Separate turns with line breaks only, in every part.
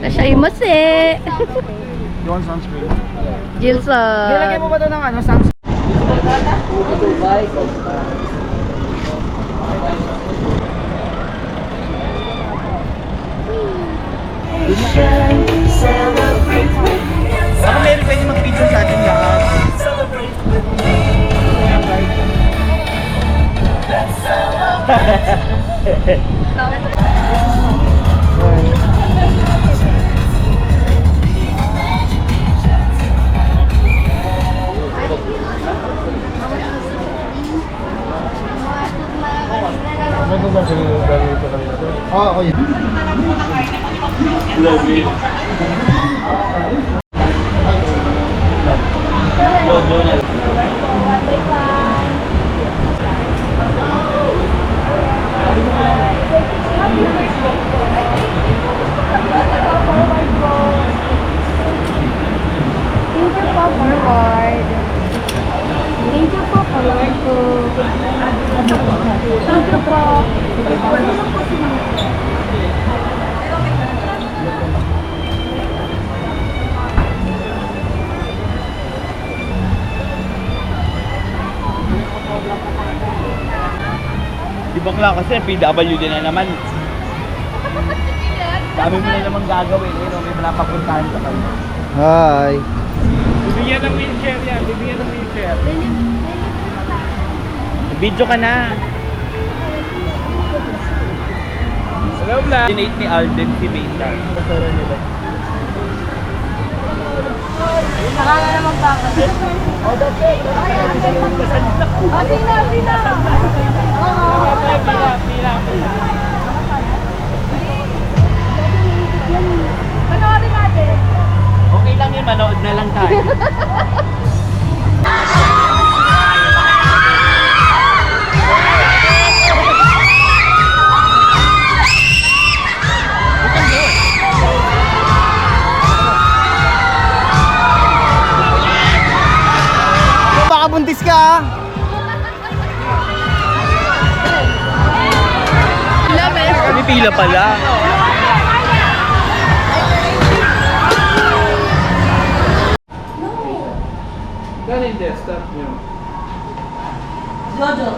Nashaimase.
You want sunscreen?
Gilson.
Nilagay mo ba ito ng ano, sunscreen? Baka meron pwede mag-picture sa atin lahat. Oo, ako yun.
Di bakla kasi PWD na naman. Dami mo na naman gagawin. May napapuntahan ka kayo.
Hi.
Bibigyan ng wheelchair yan. Bibigyan ng wheelchair. Video ka na. Hello, Bla. Dinate ni Alden si Mesa. Kasara nila.
Nakala naman ba ako?
Oh, that's it.
Pina.
Pila.
Panoorin natin.
Okay lang yun, manood na lang tayo.
Baka buntis ka.
May pila pala. Galing desktop nyo.
Jojo.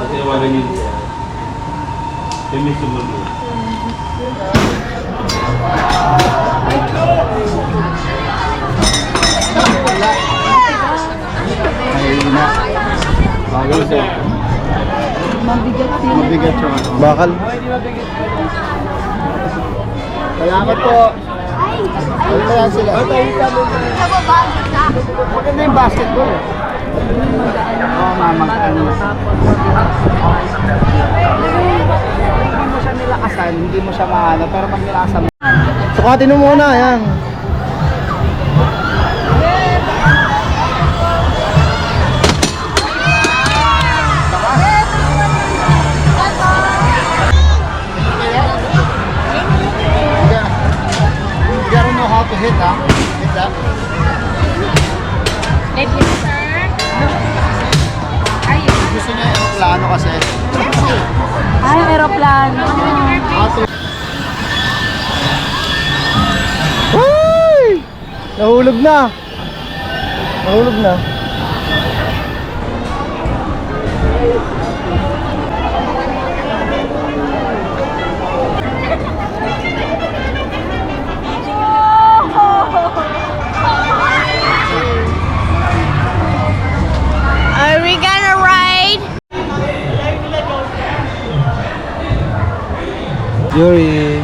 Tinawagan yun siya. May sumulo.
Ayun na. Bagal siya. Mabigat siya. Bakal. Salamat po. Ano ba yan sila? Maganda yung basketball. Oo, mamag-ano. Hindi mo siya nilakasan, hindi mo siya mahanap, pero pag nilakasan mo. Sukatin mo muna, yan. To hit, ha? Hit that. Gusto niya yung plano kasi.
Ay, aeroplano.
Ay! Nahulog na. Nahulog na.
Are we gonna ride?
Yuri.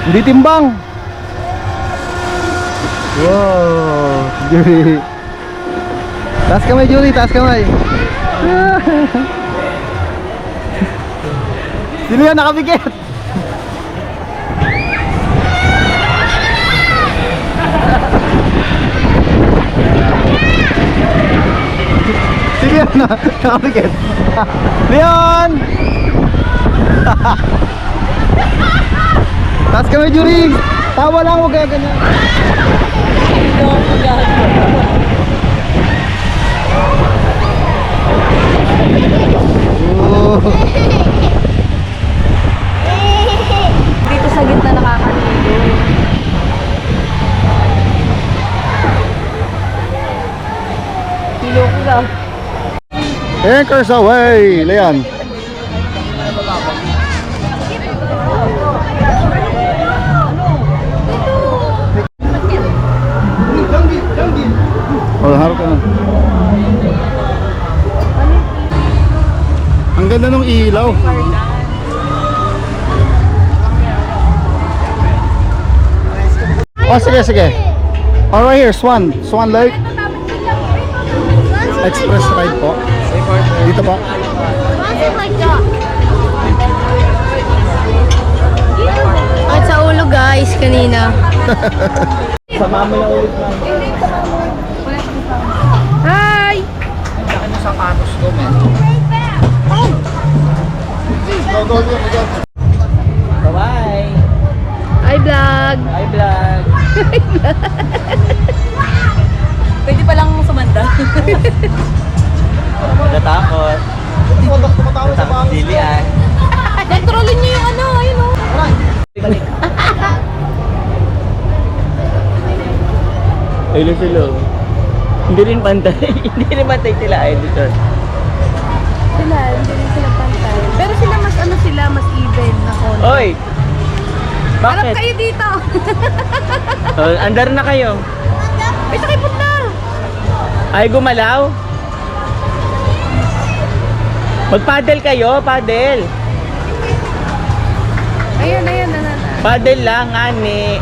Hindi timbang. Wow, Yuri. Taas kamay, Yuri, taas kamay. Sino yan nakabigit? Sino yan nakabigit? Leon! Taas kami, Juring! Tawa lang, huwag kaya ganyan. Oh.
Dito sa gitna nakakaligo. Iloko ka.
Anchors away! Leon. Oh, harap ka na. Ang ganda ng ilaw. Oh, sige, sige. Oh, right here, Swan. Swan Lake. Express ride po. Dito po.
At sa ulo guys, kanina.
Sama mo na ulit na.
Hi!
Laki ng sapatos ko, man. Go, go, go, go.
Bye-bye.
Hi vlog!
Hi, vlog.
Pwede palang sumanda.
Natatakot. Natatakot sili ah.
Kontrolin niyo yung ano, ayun o.
Hello, hello. Hindi rin pantay. Hindi rin pantay sila, editor.
Sila, hindi rin sila pantay. Pero sila mas ano sila, mas even na konti.
Oy!
Harap
Bakit?
kayo dito!
Oh, andar na kayo.
Ay, sakay punta!
Ay, gumalaw? Mag-paddle kayo, paddle.
Ayan, ayan,
Paddle lang, ani.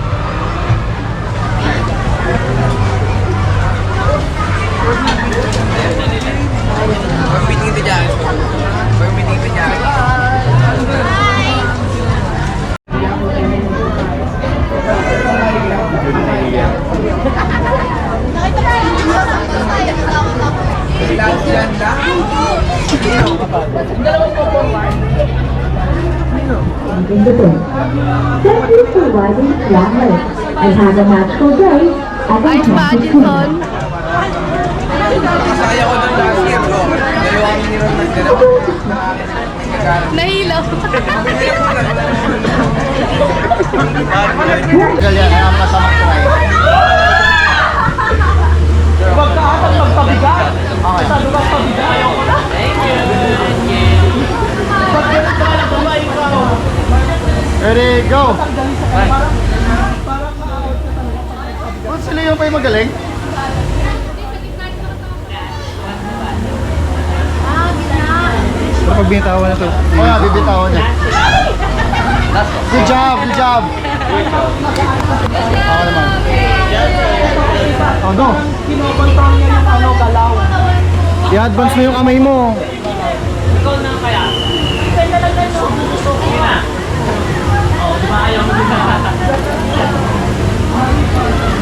Thank you for riding Swan Lake and have a magical day at the
Ayos ba,
Enchanted
Jinson?
Kingdom.
Nahilaw.
Ganyan, kaya ang masamang try.
Huwag ka atang magpabigat.
Okay.
Sabi ka pabigat.
Ready, go! Oh, sila yung pa yung magaling? Pag bitawan na to. Oh, yeah, bibitawan niya. Good job, good job. Ako naman. Oh, go.
Kinokontrol niya yung ano, galaw.
I-advance mo yung kamay mo.
Ikaw na kaya? Sige na. Oo, di ba ayaw mo din na?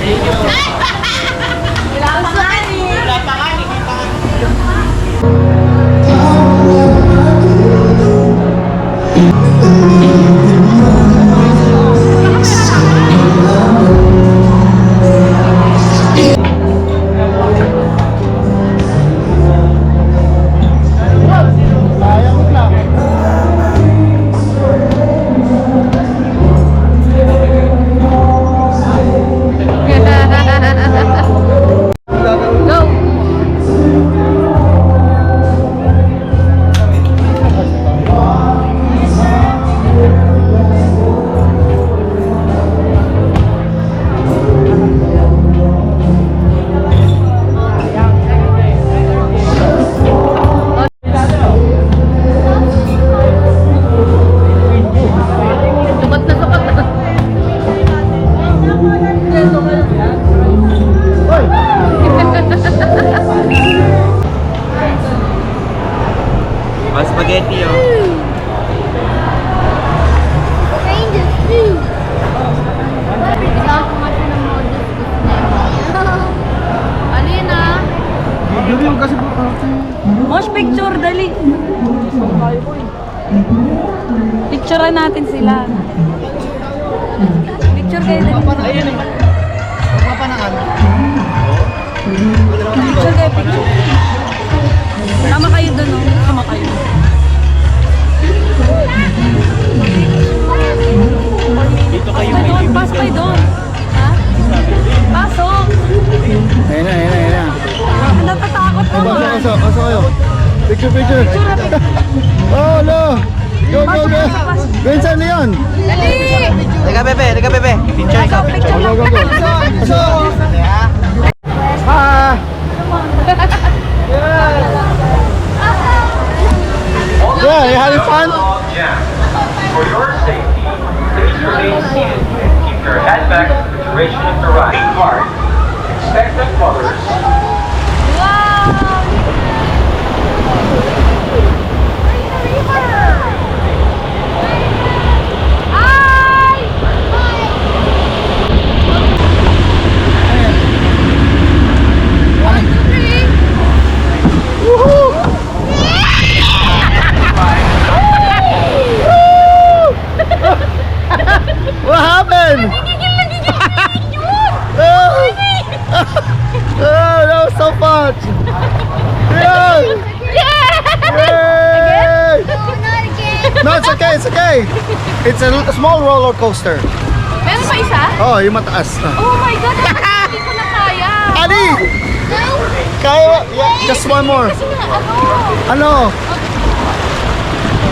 Thank you. Wala pa nga ni.
Sayang lang.
Go! Sukat na sukat na.
Hoy!
Oh, spaghetti oh.
Ano yun ah?
Dali yung kasi
Mosh picture, dali. Picturean natin sila. Picture kayo din.
Mapanaan.
Picture kayo, picture. Tama kayo dun, no? Tama kayo.
Dito kayo
Pasok kayo doon, pasok kayo doon. Ha? Pasok.
Ayun na.
Natatakot naman.
Pasok kayo. Picture. Oh, no. Go. Vincent Leon.
Dali!
Teka, bebe. Picture
Pasok, picture lang.
Go. Pasok. Ah. Yeah, you having fun?
Yeah. For your safety, please remain seated and keep your head back for the duration of the ride. Card. Expected colors.
What happened? Oh, that was so fun! Yeah! Yay! No, it's okay. It's a small roller coaster.
Meron pa isa?
Oh, yung mataas na.
Oh my God, hindi ko na kaya.
Ali! Kaya, yeah, just one more.
Kasi nga,
Ano?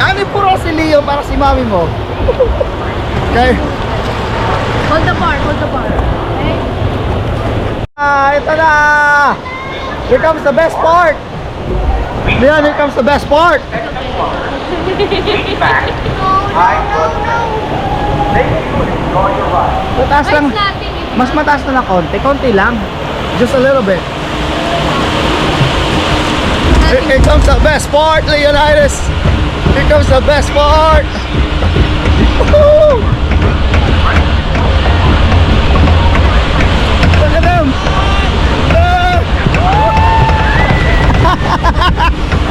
Ani puro si Leo para si mami mo. Okay.
Hold the bar. Okay?
Ito na! Here comes the best part! Leon, here comes the best part!
Lean back. High blood pressure. Thank you and enjoy your ride.
Mataas lang. Mas mataas na ng konti lang. Just a little bit. Here comes the best part, Leonidas! Here comes the best part! Woohoo! Look at them!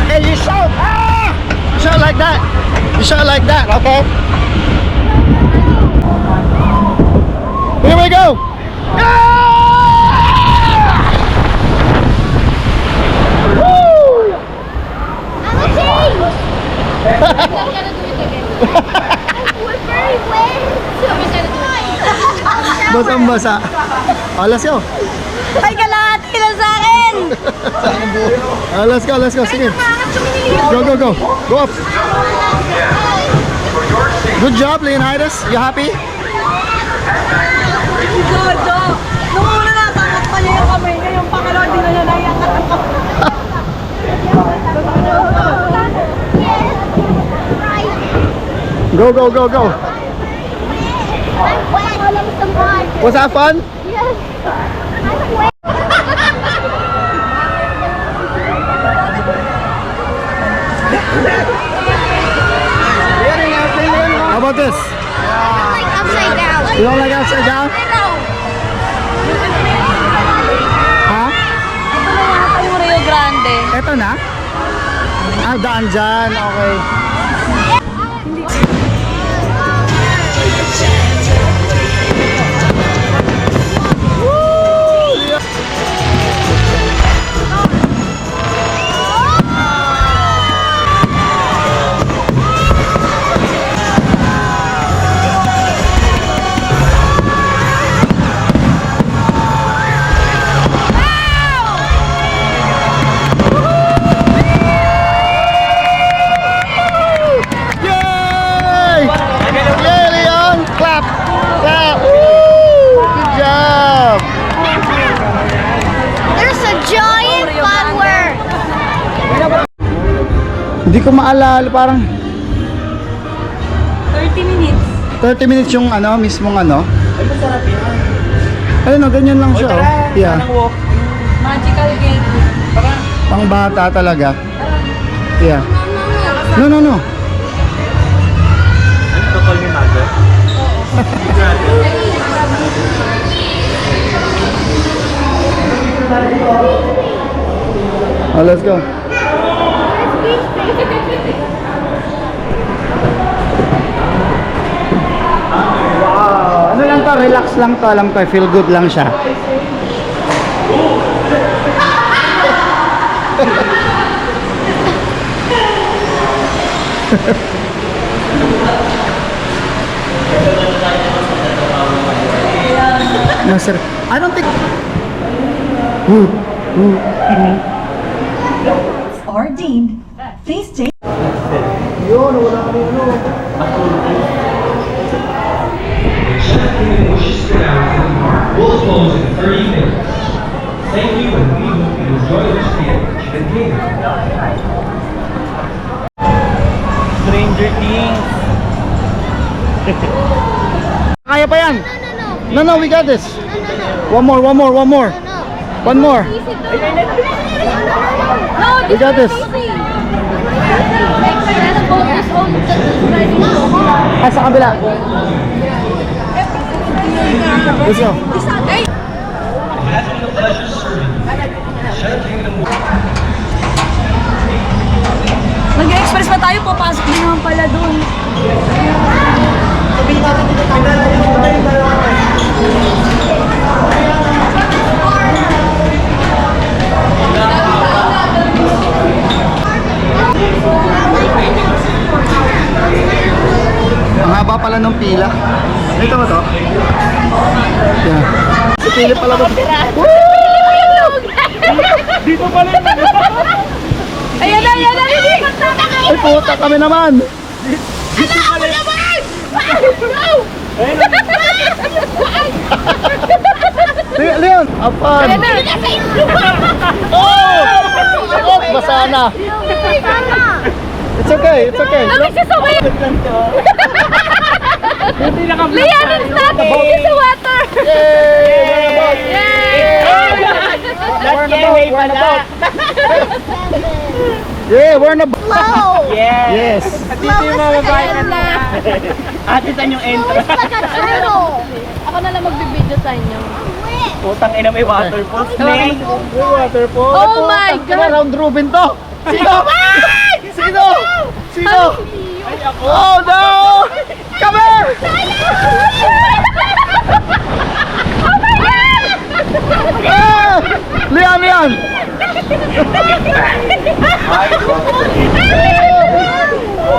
Hey, you shout! Ah! You shout like that! You shout like that, okay? Here we go! Woo! Basang-basa. Oh, let's go.
Ay, kalahati lang sa akin!
Let's go. Sige. Go. Go up. Good job, Leonidas. You happy?
Jojo! Nung una natangat pa niya yung kamay niya, yung pangalawa di na niya naiyangat ang kamay.
Go. Was that fun? How about this?
Upside down.
You don't like upside down? Ha?
Ito yung Rio Grande.
Eto na? Ah, daan dyan. Okay. Yay! Yay, Leon! Clap! Woo! Good job!
There's a giant flower.
Hindi ko maalala, parang
30 minutes.
30 minutes yung mismong Ayun, ganyan lang siya. Oh. Yeah.
Magical game.
Pang bata talaga. Yeah. No.
Ano to, call me mother?
Oh, let's go. Wow! Ano lang to? Pero relax lang to, alam ko, feel good lang siya. No, sir. I don't think...
are deemed. Please take.
Yun, wala kami ano.
We'll close in 30 minutes. Thank you, and we hope you enjoy your stay at Chicken King.
Stranger Things.
Kaya pa yan?
No.
No, we got this.
No.
One more.
No.
One more.
No,
We got this. Ah, sa kabila. Let's go.
Mag-express pa tayo, papasok din naman pala doon.
Ang haba pala ng pila. Ito ba to? Yeah. Si Philip pala ba?
Dito pala yun.
Ayan na!
Ay puta kami naman. Leon, apan. Oh! Oh, basa na. It's okay.
Lian, it's not! It's the water!
We're in the boat.
Flow.
Yes.
Flow is like a
Ate, saan yung intro?
It's like a turtle.
Ako na lang magbibideo sa inyo.
Putang ina, may waterfall. Snake.
Waterfall.
Oh my God!
Round Robin to. Sino? Oh no! Come here! Ah! Leon!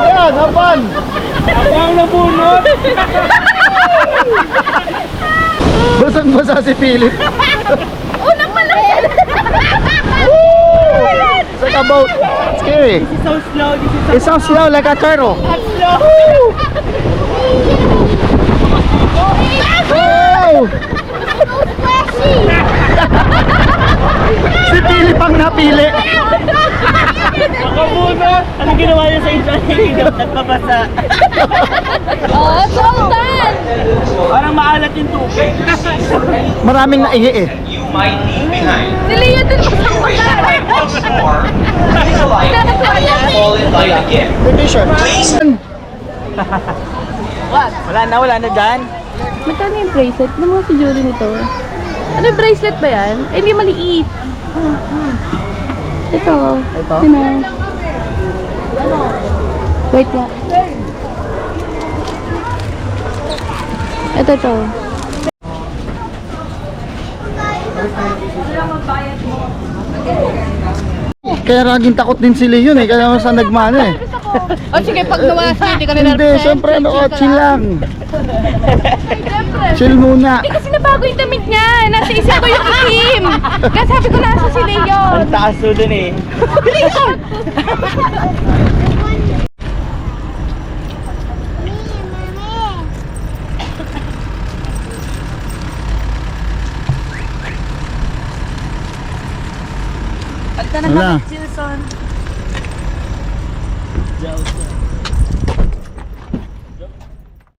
Leon, have fun!
Ang nabunot.
Basang-basa si Philip.
Una pala!
It's like a boat. Scary.
So slow.
It sounds slow like a turtle. Oh! Si Philip ang napili.
Nakabunot. Anong ginawa niya sa intro? Nagpabasa.
Oh, Sultan!
Parang maalat yung tubig.
Maraming naihi eh.
You might leave behind.
Si Leo din pa
Once more, please alight and fall in line again.
Tradition.
Wala na dyan.
Magkano yung bracelet? Ano mga si Julie nito? Ano yung bracelet ba yan? Eh, hindi maliit. Ito. Sino? Wait nga. Ito.
Kaya raging takot din si Leon eh. Kaya sa nagmana eh.
O sige, pag nawala siya, hindi ka na
Hindi, syempre chill lang. Chill muna.
Hindi kasi nabago yung damit niya. Nasa isip ko yung itim. Kaya sabi ko nasa si Leon.
Ang taas to dun eh.
Wala.
Silson.